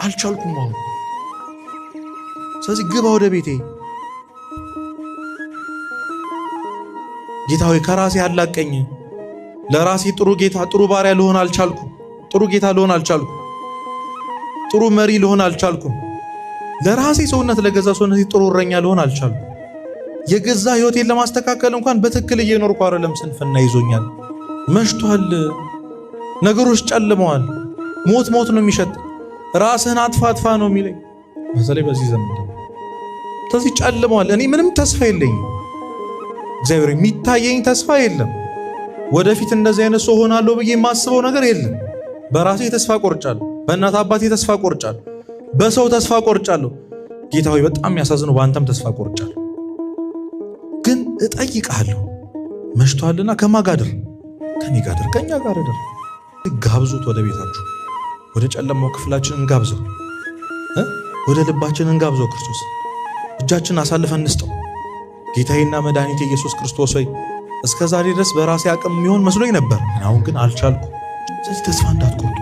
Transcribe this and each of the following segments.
አልቻልኩም አሁን። ስለዚህ ግባ ወደ ቤቴ ጌታ ሆይ ከራሴ አላቀኝ። ለራሴ ጥሩ ጌታ ጥሩ ባሪያ ልሆን አልቻልኩም። ጥሩ ጌታ ልሆን አልቻልኩም። ጥሩ መሪ ልሆን አልቻልኩም። ለራሴ ሰውነት ለገዛ ሰውነት ጥሩ እረኛ ልሆን አልቻልኩም። የገዛ ህይወቴን ለማስተካከል እንኳን በትክክል እየኖርኩ አይደለም። ስንፍና ይዞኛል። መሽቷል። ነገሮች ጨልመዋል። ሞት ሞት ነው የሚሸጥ። ራስህን አጥፋ አጥፋ ነው የሚለኝ በተለይ በዚህ ዘመን። ስለዚህ ጨልመዋል። እኔ ምንም ተስፋ የለኝም። እግዚአብሔር የሚታየኝ ተስፋ የለም። ወደፊት እንደዚህ አይነት ሰው ሆናለሁ ብዬ የማስበው ነገር የለም። በራሴ ተስፋ ቆርጫለሁ። በእናት አባቴ ተስፋ ቆርጫለሁ። በሰው ተስፋ ቆርጫለሁ። ጌታ ሆይ በጣም የሚያሳዝነው በአንተም ተስፋ ቆርጫለሁ። ግን እጠይቅሃለሁ መሽቷልና ከማጋድር ከኔ ጋድር ከኛ ጋር ደር ጋብዙት። ወደ ቤታችሁ ወደ ጨለማው ክፍላችን እንጋብዘው። ወደ ልባችን እንጋብዘው። ክርስቶስ እጃችን አሳልፈን እንስጠው። ጌታዬና መድኃኒቴ ኢየሱስ ክርስቶስ ሆይ እስከ ዛሬ ድረስ በራሴ አቅም የሚሆን መስሎኝ ነበር፣ አሁን ግን አልቻልኩም። ስለዚህ ተስፋ እንዳትቆርጡ።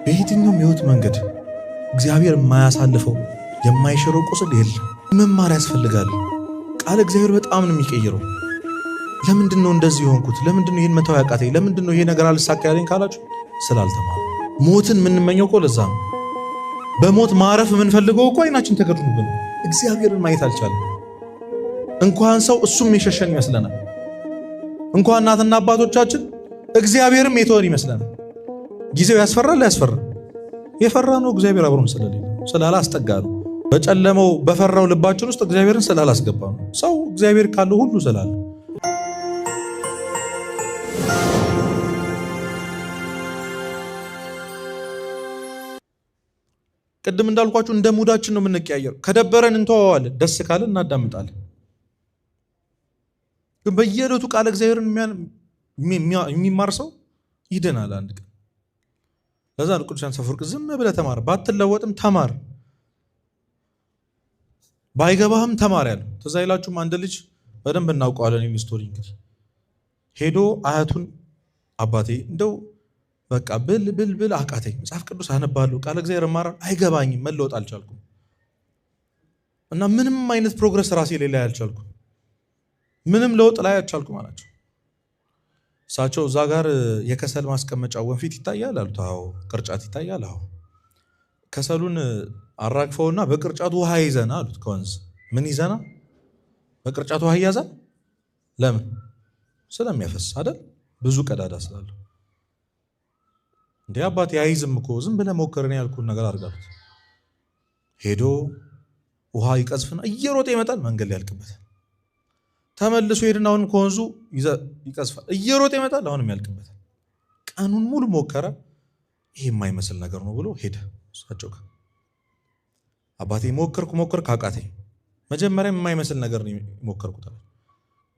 በየትኛውም የህይወት መንገድ እግዚአብሔር የማያሳልፈው የማይሽረው ቁስል የለም። መማር ያስፈልጋል። ቃል እግዚአብሔር በጣም ነው የሚቀይረው። ለምንድን ነው እንደዚህ የሆንኩት? ለምንድን ነው ይህን መተው ያቃተኝ? ለምንድን ነው ይሄ ነገር አልሳካ ያለኝ ካላችሁ ስላልተማሩ። ሞትን የምንመኘው እኮ ለዛ ነው። በሞት ማረፍ የምንፈልገው እኮ አይናችን ተገድኖብን እግዚአብሔርን ማየት አልቻለም። እንኳን ሰው እሱም የሸሸን ይመስለናል። እንኳን እናትና አባቶቻችን እግዚአብሔርም የተወን ይመስለናል። ጊዜው ያስፈራል። የፈራ ነው እግዚአብሔር አብሮን ስለሌለ ስላላስጠጋ ነው። በጨለመው በፈራው ልባችን ውስጥ እግዚአብሔርን ስላላስገባ ነው። ሰው እግዚአብሔር ካለው ሁሉ ስላለ ቅድም እንዳልኳችሁ እንደ ሙዳችን ነው የምንቀያየረው። ከደበረን እንተዋዋለን፣ ደስ ካለን እናዳምጣለን። ግን በየዕለቱ ቃል እግዚአብሔርን የሚማር ሰው ይድናል አንድ ቀን። ለዛ ነው ቅዱስ ዮሐንስ አፈወርቅ ዝም ብለህ ተማር፣ ባትለወጥም ተማር፣ ባይገባህም ተማር ያለው። ትዝ አይላችሁም? አንድ ልጅ በደንብ እናውቀዋለን። ይህን ስቶሪ እንግዲህ ሄዶ አያቱን አባቴ እንደው በቃ ብል አቃተኝ፣ መጽሐፍ ቅዱስ አነባለሁ፣ ቃል እግዚአብሔር እማራለሁ፣ አይገባኝም፣ መለወጥ አልቻልኩም እና ምንም አይነት ፕሮግረስ ራሴ ላይ አልቻልኩም፣ ምንም ለውጥ ላይ አልቻልኩም አላቸው። እሳቸው እዛ ጋር የከሰል ማስቀመጫ ወንፊት ይታያል አሉት። አዎ። ቅርጫት ይታያል? አዎ። ከሰሉን አራግፈውና በቅርጫቱ ውሃ ይዘና አሉት። ከወንዝ ምን ይዘና? በቅርጫቱ ውሃ ይያዛል። ለምን? ስለሚያፈስ አይደል? ብዙ ቀዳዳ ስላለው። እንዴ አባቴ አይዝም እኮ ዝም ብለህ ሞክር፣ እኔ ያልኩህን ነገር አድርጋሉት። ሄዶ ውሃ ይቀዝፍና እየሮጠ ይመጣል፣ መንገድ ላይ ያልቅበታል። ተመልሶ ሄድና አሁንም ከወንዙ ይቀዝፋል፣ እየሮጠ ይመጣል፣ አሁንም ያልቅበታል። ቀኑን ሙሉ ሞከረ። ይሄ የማይመስል ነገር ነው ብሎ ሄደ። እሳቸው ጋር አባቴ ሞከርኩ አቃተኝ። መጀመሪያ የማይመስል ነገር ነው ሞከርኩት።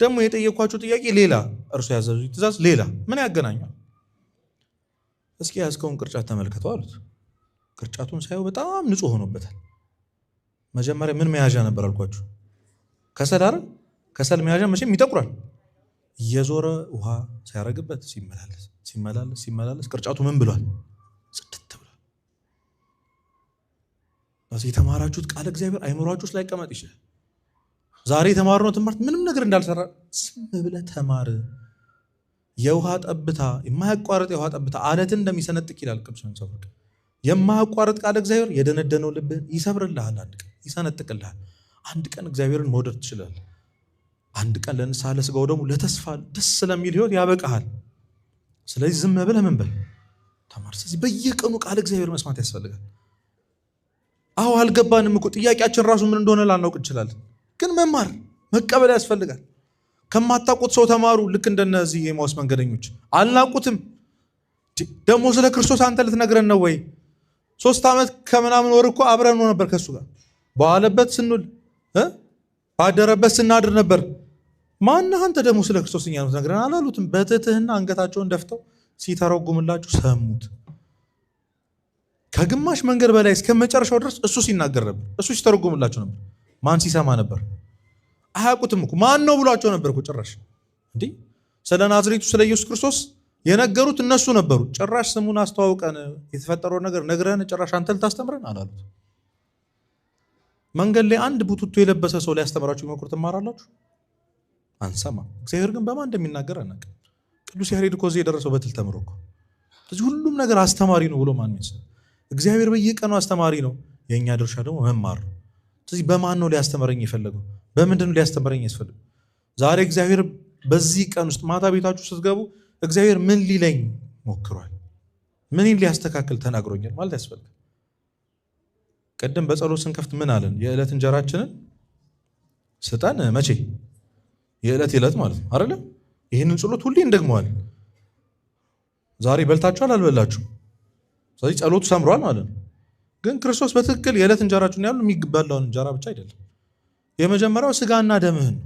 ደግሞ የጠየኳቸው ጥያቄ ሌላ፣ እርሱ ያዘዙ ትእዛዝ ሌላ። ምን ያገናኛል? እስኪ ያዝከውን ቅርጫት ተመልከተው አሉት። ቅርጫቱን ሳየው በጣም ንጹህ ሆኖበታል። መጀመሪያ ምን መያዣ ነበር አልኳችሁ? ከሰል አይደል? ከሰል መያዣ መቼም ይጠቁራል። እየዞረ ውሃ ሲያረግበት ሲመላለስ ቅርጫቱ ምን ብሏል? ጽድት ብሏል። የተማራችሁት ቃል እግዚአብሔር አይምሯችሁ ውስጥ ላይቀመጥ ይችላል። ዛሬ የተማርነው ትምህርት ምንም ነገር እንዳልሰራ ዝም ብለህ ተማር። የውሃ ጠብታ፣ የማያቋርጥ የውሃ ጠብታ አለትን እንደሚሰነጥቅ ይላል ቅዱስ ዮሐንስ አፈወርቅ። የማያቋርጥ ቃል እግዚአብሔር የደነደነው ልብህን ይሰብርልሃል፣ አንድ ቀን ይሰነጥቅልሃል። አንድ ቀን እግዚአብሔርን መውደድ ትችላለህ። አንድ ቀን ለንስሐ ለሥጋው ደግሞ ለተስፋ ደስ ስለሚል ህይወት ያበቃሃል። ስለዚህ ዝም ብለህ ምን በል ተማር። ስለዚህ በየቀኑ ቃል እግዚአብሔር መስማት ያስፈልጋል። አዎ አልገባንም እኮ ጥያቄያችን ራሱ ምን እንደሆነ ላናውቅ እንችላለን። ግን መማር መቀበል ያስፈልጋል። ከማታውቁት ሰው ተማሩ። ልክ እንደነዚህ የኤማሁስ መንገደኞች አልናቁትም። ደግሞ ስለ ክርስቶስ አንተ ልትነግረን ነው ወይ? 3 ዓመት ከምናምን ወር እኮ አብረን ነበር ከሱ ጋር። በዋለበት ስንውል ባደረበት ስናድር ነበር። ማነህ አንተ ደግሞ ስለ ክርስቶስ እኛ ነው ትነግረን አላሉትም። በትህትና አንገታቸውን ደፍተው ሲተረጉምላችሁ ሰሙት። ከግማሽ መንገድ በላይ እስከ መጨረሻው ድረስ እሱ ሲናገር ነበር፣ እሱ ሲተረጉምላቸው ነበር። ማን ሲሰማ ነበር? አያውቁትም እኮ ማን ነው ብሏቸው ነበር እኮ ጭራሽ። እንዴ ስለ ናዝሬቱ ስለ ኢየሱስ ክርስቶስ የነገሩት እነሱ ነበሩ። ጭራሽ ስሙን አስተዋውቀን የተፈጠረው ነገር ነግረን ጭራሽ አንተ ልታስተምረን አላሉት። መንገድ ላይ አንድ ቡቱቶ የለበሰ ሰው ሊያስተምራችሁ ይሞክር ትማራላችሁ? አንሰማም። እግዚአብሔር ግን በማን እንደሚናገር አናውቅም። ቅዱስ ያሬድ እኮ እዚህ የደረሰው በትል ተምሮ እኮ። ስለዚህ ሁሉም ነገር አስተማሪ ነው ብሎ ማን ይመስል? እግዚአብሔር በየቀኑ አስተማሪ ነው። የእኛ ድርሻ ደግሞ መማር ነው። ስለዚህ በማን ነው ሊያስተምረኝ የፈለገው? በምንድን ነው ሊያስተምረኝ ያስፈልገው? ዛሬ እግዚአብሔር በዚህ ቀን ውስጥ ማታ ቤታችሁ ስትገቡ እግዚአብሔር ምን ሊለኝ ሞክሯል? ምን ሊያስተካክል ተናግሮኛል ማለት ያስፈልጋል። ቅድም በጸሎት ስንከፍት ምን አለን? የዕለት እንጀራችንን ስጠን መቼ? የዕለት ማለት ነው አይደለ? ይህንን ጸሎት ሁሌ እንደግመዋል። ዛሬ በልታችኋል አልበላችሁ? ስለዚህ ጸሎቱ ሰምሯል ማለት ነው። ግን ክርስቶስ በትክክል የዕለት እንጀራችሁን ያሉ የሚበላውን እንጀራ ብቻ አይደለም። የመጀመሪያው ስጋና ደምህን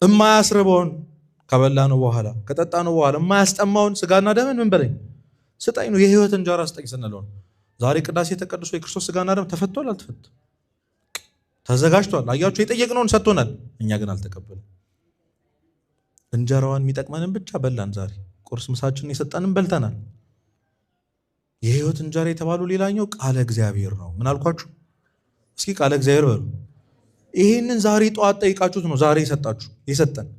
እማያስርበውን ከበላ ነው በኋላ ከጠጣ ነው በኋላ እማያስጠማውን ስጋና ደምህን ምን በለኝ ስጠኝ ነው። የህይወት እንጀራ ስጠኝ ስንለው ዛሬ ቅዳሴ ተቀድሶ የክርስቶስ ስጋና ደም ተፈቷል አልተፈታም? ተዘጋጅቷል። አያችሁ፣ የጠየቅነውን ሰጥቶናል። እኛ ግን አልተቀበልንም። እንጀራዋን የሚጠቅመንን ብቻ በላን። ዛሬ ቁርስ ምሳችንን የሰጠንን በልተናል። የህይወት እንጀራ የተባሉ ሌላኛው ቃለ እግዚአብሔር ነው። ምን አልኳችሁ? እስኪ ቃለ እግዚአብሔር በሉ። ይሄንን ዛሬ ጠዋት ጠይቃችሁት ነው ዛሬ የሰጠን።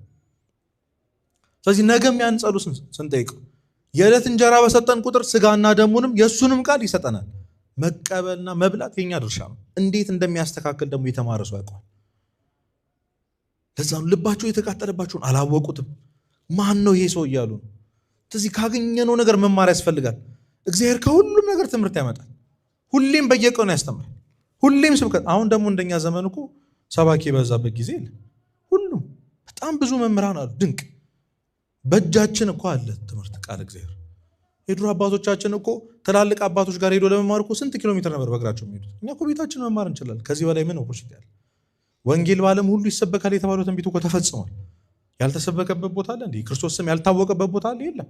ስለዚህ ነገም ያን ጸሎት ስንጠይቀው የዕለት እንጀራ በሰጠን ቁጥር ስጋና ደሙንም የእሱንም ቃል ይሰጠናል። መቀበልና መብላት የኛ ድርሻ ነው። እንዴት እንደሚያስተካክል ደግሞ የተማረ ሰው ያውቀዋል። ለዛ ነው ልባቸው የተቃጠለባቸውን አላወቁትም። ማን ነው ይሄ ሰው እያሉ ነው። ስለዚህ ካገኘነው ነገር መማር ያስፈልጋል። እግዚአብሔር ከሁሉም ነገር ትምህርት ያመጣል። ሁሌም በየቀኑ ያስተምራል። ሁሌም ስብከት። አሁን ደግሞ እንደኛ ዘመን እኮ ሰባኪ የበዛበት ጊዜ የለም። ሁሉም በጣም ብዙ መምህራን አሉ። ድንቅ በእጃችን እኮ አለ ትምህርት ቃል እግዚአብሔር። የድሮ አባቶቻችን እኮ ትላልቅ አባቶች ጋር ሄዶ ለመማር እኮ ስንት ኪሎ ሜትር ነበር በእግራቸው የሚሄዱት። እኛ እኮ ቤታችን መማር እንችላለን። ከዚህ በላይ ምን ኦፖርቹኒቲ ያለ? ወንጌል በዓለም ሁሉ ይሰበካል የተባለው ትንቢት እኮ ተፈጽሟል። ያልተሰበከበት ቦታ አለ እንዴ? ክርስቶስ ስም ያልታወቀበት ቦታ አለ? የለም።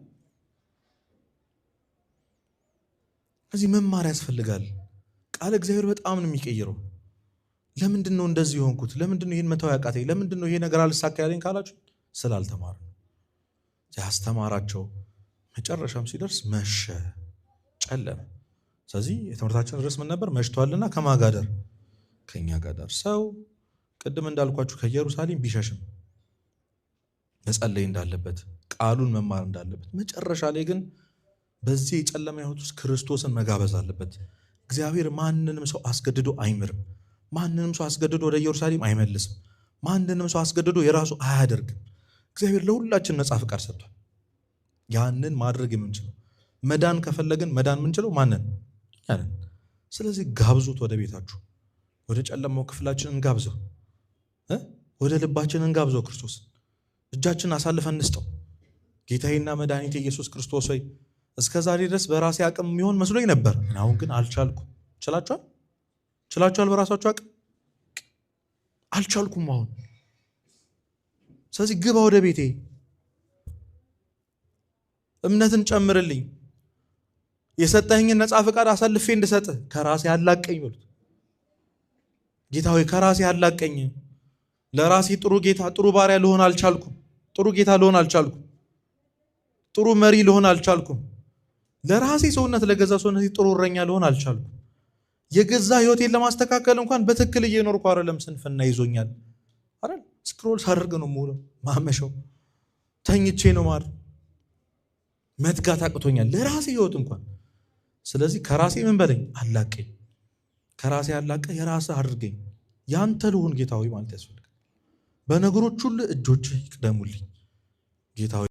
እዚህ መማር ያስፈልጋል። ቃል እግዚአብሔር በጣም ነው የሚቀይረው። ለምንድን ነው እንደዚህ የሆንኩት? ለምንድን ነው ይሄን መተው ያቃተኝ? ለምንድን ነው ይሄ ነገር አልሳካ ያለኝ ካላችሁ ስላልተማሩ። ያስተማራቸው መጨረሻም ሲደርስ መሸ፣ ጨለመ። ስለዚህ የትምህርታችን ርዕስ ምን ነበር? መሽቷልና ከማጋደር ከኛ ጋር። ሰው ቅድም እንዳልኳችሁ ከኢየሩሳሌም ቢሸሽም መጸለይ እንዳለበት፣ ቃሉን መማር እንዳለበት፣ መጨረሻ ላይ ግን በዚህ የጨለማ ሕይወት ውስጥ ክርስቶስን መጋበዝ አለበት። እግዚአብሔር ማንንም ሰው አስገድዶ አይምርም። ማንንም ሰው አስገድዶ ወደ ኢየሩሳሌም አይመልስም። ማንንም ሰው አስገድዶ የራሱ አያደርግም። እግዚአብሔር ለሁላችን ነፃ ፍቃድ ሰጥቷል። ያንን ማድረግ የምንችለው መዳን ከፈለግን መዳን የምንችለው ማንን ያንን። ስለዚህ ጋብዙት ወደ ቤታችሁ፣ ወደ ጨለማው ክፍላችን እንጋብዘው፣ ወደ ልባችን እንጋብዘው። ክርስቶስ እጃችን አሳልፈን እንስጠው። ጌታዬና መድኃኒቴ ኢየሱስ ክርስቶስ ሆይ እስከ ዛሬ ድረስ በራሴ አቅም የሚሆን መስሎኝ ነበር፣ አሁን ግን አልቻልኩም። ችላችኋል? በራሳችሁ አቅም አልቻልኩም አሁን። ስለዚህ ግባ ወደ ቤቴ፣ እምነትን ጨምርልኝ፣ የሰጠኝን ነፃ ፈቃድ አሳልፌ እንድሰጥህ ከራሴ አላቀኝ በሉት። ጌታ ሆይ ከራሴ አላቀኝ። ለራሴ ጥሩ ጌታ ጥሩ ባሪያ ልሆን አልቻልኩም። ጥሩ ጌታ ልሆን አልቻልኩም። ጥሩ መሪ ልሆን አልቻልኩም። ለራሴ ሰውነት ለገዛ ሰውነት ጥሩ እረኛ ልሆን አልቻልኩም። የገዛ ህይወቴን ለማስተካከል እንኳን በትክክል እየኖርኩ አይደለም። ስንፍና ይዞኛል አይደል? ስክሮል ሳደርግ ነው የምውለው። ማመሻው ተኝቼ ነው ማለት መትጋት አቅቶኛል ለራሴ ህይወት እንኳን። ስለዚህ ከራሴ ምን በለኝ አላቀኝ። ከራሴ አላቀ የራስህ አድርገኝ፣ ያንተ ልሁን ጌታ ሆይ ማለት ያስፈልጋል። በነገሮች ሁሉ እጆችህ ይቅደሙልኝ ጌታ ሆይ።